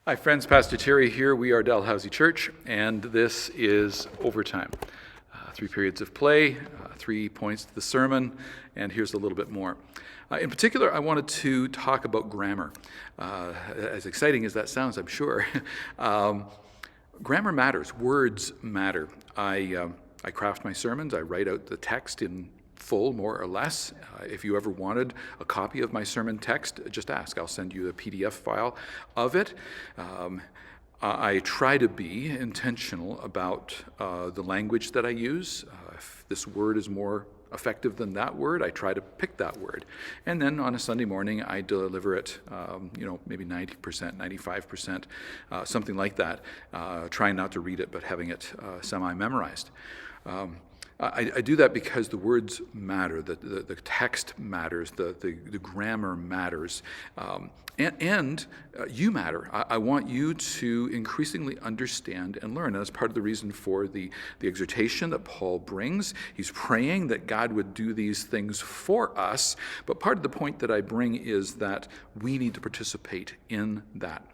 Hi friends, Pastor Terry here. We are Dalhousie Church, and this is Overtime. 3 periods of play, 3 points to the sermon, and here's a little bit more. In particular, I wanted to talk about grammar. As exciting as that sounds, I'm sure. Grammar matters. Words matter. I craft my sermons. I write out the text in full, more or less. If you ever wanted a copy of my sermon text, just ask. I'll send you a PDF file of it. I try to be intentional about the language that I use. If this word is more effective than that word, I try to pick that word. And then on a Sunday morning, I deliver it, maybe 90%, 95%, something like that. Trying not to read it, but having it semi-memorized. I do that because the words matter, the text matters, the grammar matters, and you matter. I want you to increasingly understand and learn, and that's part of the reason for the exhortation that Paul brings. He's praying that God would do these things for us, but part of the point that I bring is that we need to participate in that.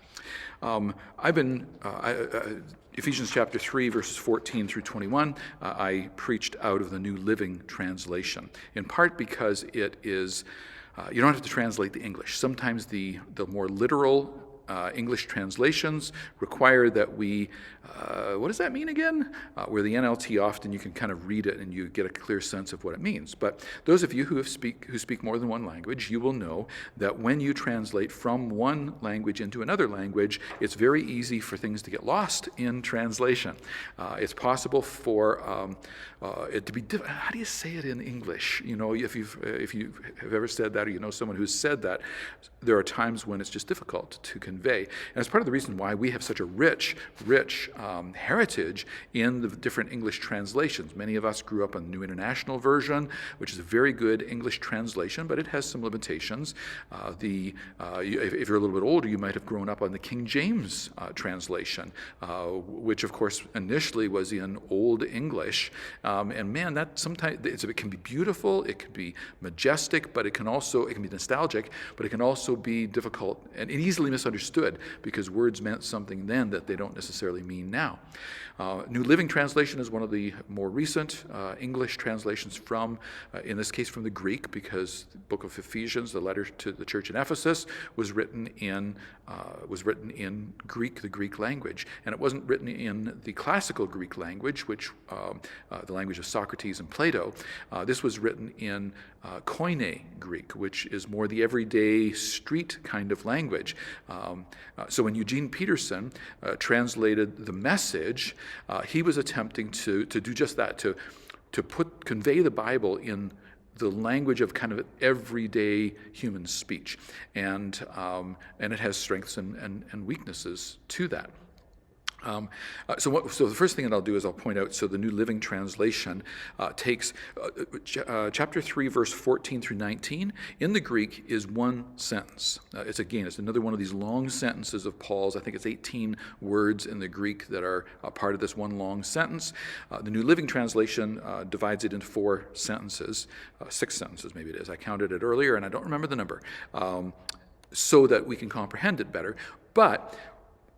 Ephesians chapter 3, verses 14 through 21, I preached out of the New Living Translation, in part because it is, you don't have to translate the English. Sometimes the more literal English translations require that we, what does that mean again? Where the NLT, often you can kind of read it and you get a clear sense of what it means. But those of you who speak more than one language, you will know that when you translate from one language into another language, it's very easy for things to get lost in translation. It's possible for it to be how do you say it in English? You know, if you have ever said that, or you know someone who's said that, there are times when it's just difficult to convey. And it's part of the reason why we have such a rich heritage in the different English translations. Many of us grew up on the New International Version, which is a very good English translation, but it has some limitations. If you're a little bit older, you might have grown up on the King James translation, which of course initially was in Old English. And man, that sometimes it can be beautiful, it can be majestic, but it can be nostalgic, but it can also be difficult and easily misunderstood because words meant something then that they don't necessarily mean now. New Living Translation is one of the more recent English translations from, in this case, from the Greek, because the book of Ephesians, the letter to the church in Ephesus, was written in Greek, the Greek language, and it wasn't written in the classical Greek language, which the language of Socrates and Plato. This was written in Koine Greek, which is more the everyday street kind of language. So when Eugene Peterson translated the Message, he was attempting to do just that, to convey the Bible in the language of kind of everyday human speech, and it has strengths and weaknesses to that. So the first thing that I'll do is I'll point out, so the New Living Translation takes chapter 3, verse 14 through 19. In the Greek is one sentence. It's another one of these long sentences of Paul's. I think it's 18 words in the Greek that are a part of this one long sentence. The New Living Translation divides it into 4 sentences, 6 sentences maybe it is. I counted it earlier and I don't remember the number, so that we can comprehend it better. But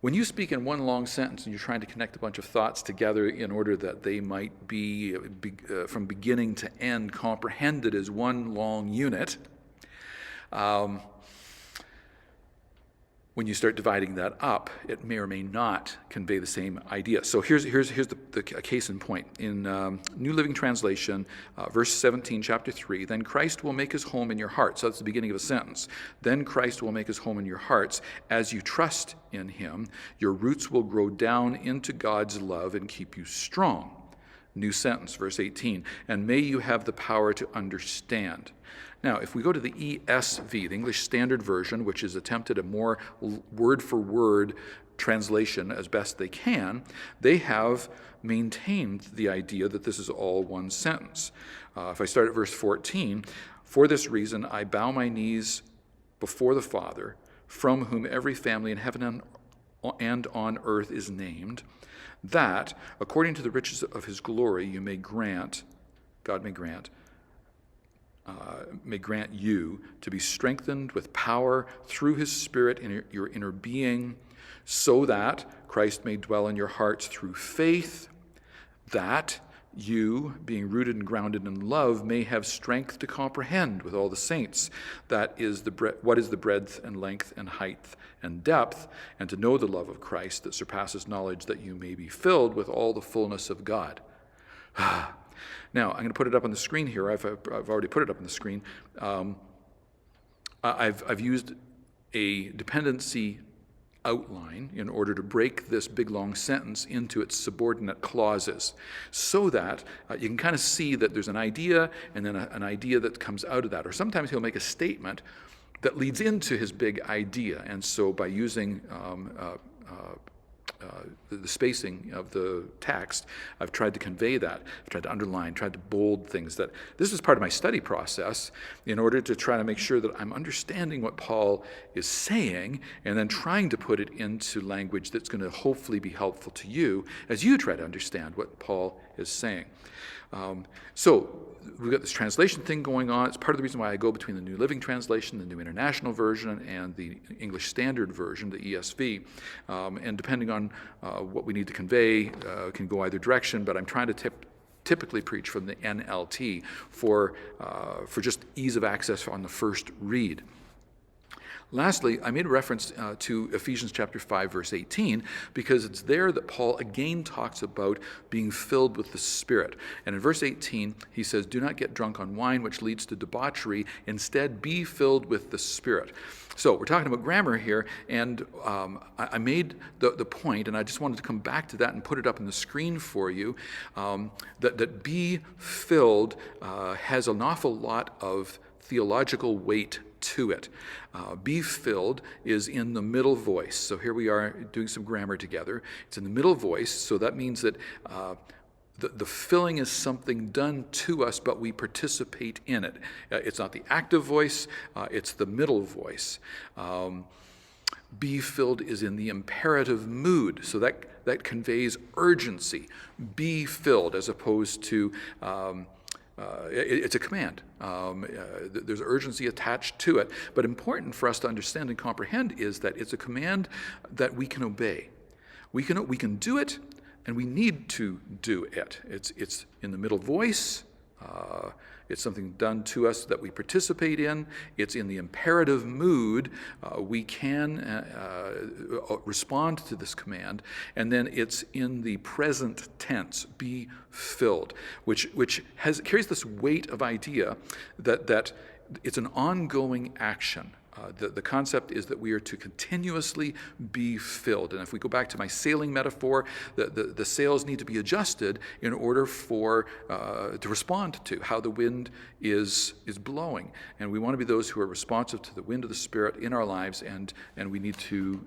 when you speak in one long sentence and you're trying to connect a bunch of thoughts together in order that they might be from beginning to end comprehended as one long unit, when you start dividing that up, it may or may not convey the same idea. So here's the case in point. In New Living Translation, verse 17, chapter 3, then Christ will make his home in your hearts. So that's the beginning of a sentence. Then Christ will make his home in your hearts. As you trust in him, your roots will grow down into God's love and keep you strong. New sentence, verse 18, and may you have the power to understand. Now, if we go to the ESV, the English Standard Version, which has attempted a more word-for-word translation as best they can, they have maintained the idea that this is all one sentence. If I start at verse 14, for this reason I bow my knees before the Father, from whom every family in heaven and on earth is named, that, according to the riches of his glory, God may grant you to be strengthened with power through his Spirit in your inner being, so that Christ may dwell in your hearts through faith, that you, being rooted and grounded in love, may have strength to comprehend with all the saints what is the breadth and length and height and depth, and to know the love of Christ that surpasses knowledge, that you may be filled with all the fullness of God. Now, I'm going to put it up on the screen here. I've already put it up on the screen. I've used a dependency outline in order to break this big long sentence into its subordinate clauses, so that you can kind of see that there's an idea and then an idea that comes out of that. Or sometimes he'll make a statement that leads into his big idea. And so by using the spacing of the text, I've tried to convey that. I've tried to underline, tried to bold things. That this is part of my study process in order to try to make sure that I'm understanding what Paul is saying and then trying to put it into language that's going to hopefully be helpful to you as you try to understand what Paul is saying. So we've got this translation thing going on. It's part of the reason why I go between the New Living Translation, the New International Version, and the English Standard Version, the ESV. And depending on what we need to convey, can go either direction, but I'm trying to typically preach from the NLT for just ease of access on the first read. Lastly, I made reference to Ephesians chapter 5, verse 18, because it's there that Paul again talks about being filled with the Spirit. And in verse 18, he says, "Do not get drunk on wine, which leads to debauchery. Instead, be filled with the Spirit." So we're talking about grammar here, and I made the point, and I just wanted to come back to that and put it up on the screen for you, that be filled has an awful lot of theological weight to it. Be filled is in the middle voice. So here we are doing some grammar together. It's in the middle voice, so that means that the filling is something done to us, but we participate in it. It's not the active voice, it's the middle voice. Be filled is in the imperative mood, so that conveys urgency. Be filled, as opposed to it's a command. There's urgency attached to it. But important for us to understand and comprehend is that it's a command that we can obey. We can do it, and we need to do it. It's in the middle voice. It's something done to us that we participate in. It's in the imperative mood. We can respond to this command. And then it's in the present tense, be filled, which carries this weight of idea that it's an ongoing action. The concept is that we are to continuously be filled. And if we go back to my sailing metaphor, the sails need to be adjusted in order to respond to how the wind is blowing. And we want to be those who are responsive to the wind of the Spirit in our lives, and we need to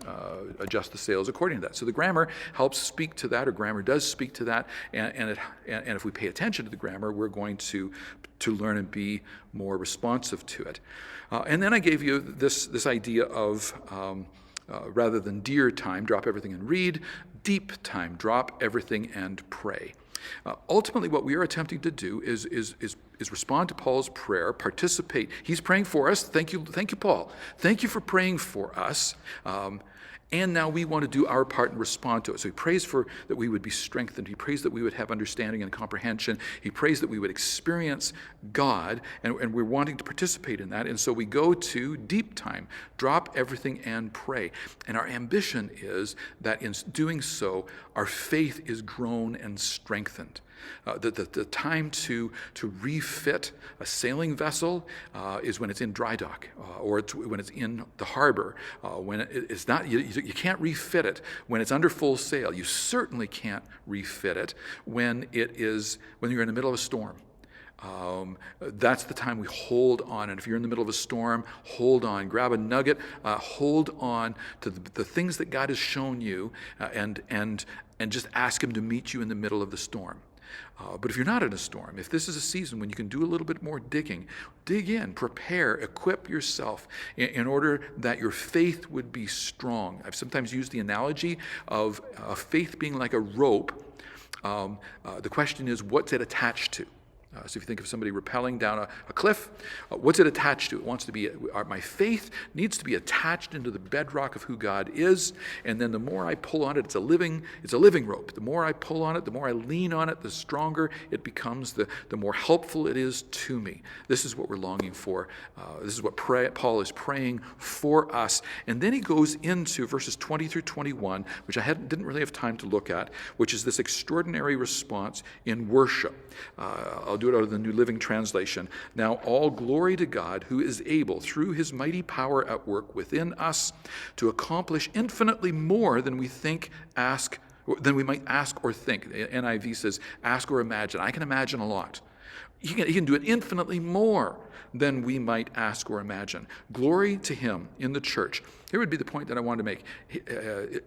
adjust the sails according to that. So the grammar helps speak to that, or grammar does speak to that, and if we pay attention to the grammar, we're going to learn and be more responsive to it. And then I gave you this idea of rather than dear time, drop everything and read, deep time, drop everything and pray. Ultimately, what we are attempting to do is respond to Paul's prayer, participate. He's praying for us. Thank you, Paul. Thank you for praying for us. And now we want to do our part and respond to it. So he prays that we would be strengthened. He prays that we would have understanding and comprehension. He prays that we would experience God, and we're wanting to participate in that. And so we go to deep time, drop everything and pray. And our ambition is that in doing so, our faith is grown and strengthened. The time to refit a sailing vessel is when it's in dry dock, or when it's in the harbor. When it's not, you can't refit it when it's under full sail. You certainly can't refit it when you're in the middle of a storm. That's the time we hold on. And if you're in the middle of a storm, hold on. Grab a nugget. Hold on to the things that God has shown you, and just ask Him to meet you in the middle of the storm. But if you're not in a storm, if this is a season when you can do a little bit more digging, dig in, prepare, equip yourself in order that your faith would be strong. I've sometimes used the analogy of faith being like a rope. The question is, what's it attached to? So if you think of somebody rappelling down a cliff, what's it attached to? It wants to be, my faith needs to be attached into the bedrock of who God is, and then the more I pull on it, it's a living rope. The more I pull on it, the more I lean on it, the stronger it becomes, the more helpful it is to me. This is what we're longing for. This is what Paul is praying for us. And then he goes into verses 20 through 21, which I didn't really have time to look at, which is this extraordinary response in worship. I'll do it out of the New Living Translation. Now all glory to God, who is able, through his mighty power at work within us, to accomplish infinitely more than we might ask or think. The NIV says, ask or imagine. I can imagine a lot. He can do it infinitely more than we might ask or imagine. Glory to him in the church. Here would be the point that I wanted to make.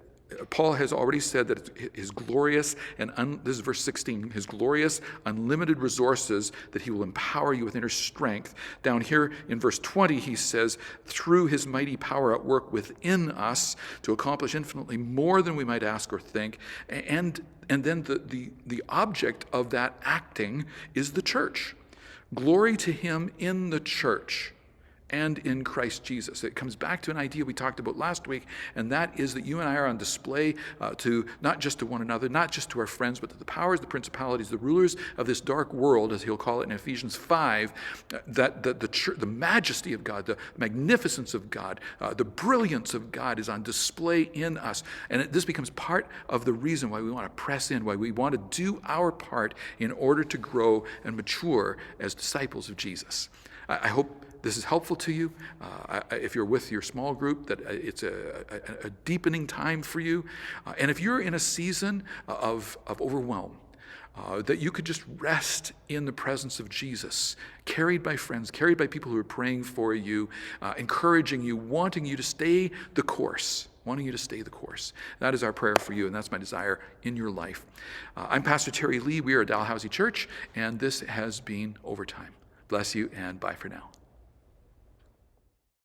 Paul has already said that his glorious, this is verse 16, his glorious, unlimited resources, that he will empower you with inner strength. Down here in verse 20, he says, through his mighty power at work within us to accomplish infinitely more than we might ask or think. And then the object of that acting is the church. Glory to him in the church and in Christ Jesus. It comes back to an idea we talked about last week, and that is that you and I are on display to not just to one another, not just to our friends, but to the powers, the principalities, the rulers of this dark world, as he'll call it in Ephesians 5, that the majesty of God, the magnificence of God, the brilliance of God is on display in us. And this becomes part of the reason why we want to press in, why we want to do our part in order to grow and mature as disciples of Jesus. I hope this is helpful to you. If you're with your small group, that it's a deepening time for you. And if you're in a season of overwhelm, that you could just rest in the presence of Jesus, carried by friends, carried by people who are praying for you, encouraging you, wanting you to stay the course. That is our prayer for you, and that's my desire in your life. I'm Pastor Terry Lee. We are a Dalhousie Church, and this has been Overtime. Bless you, and bye for now.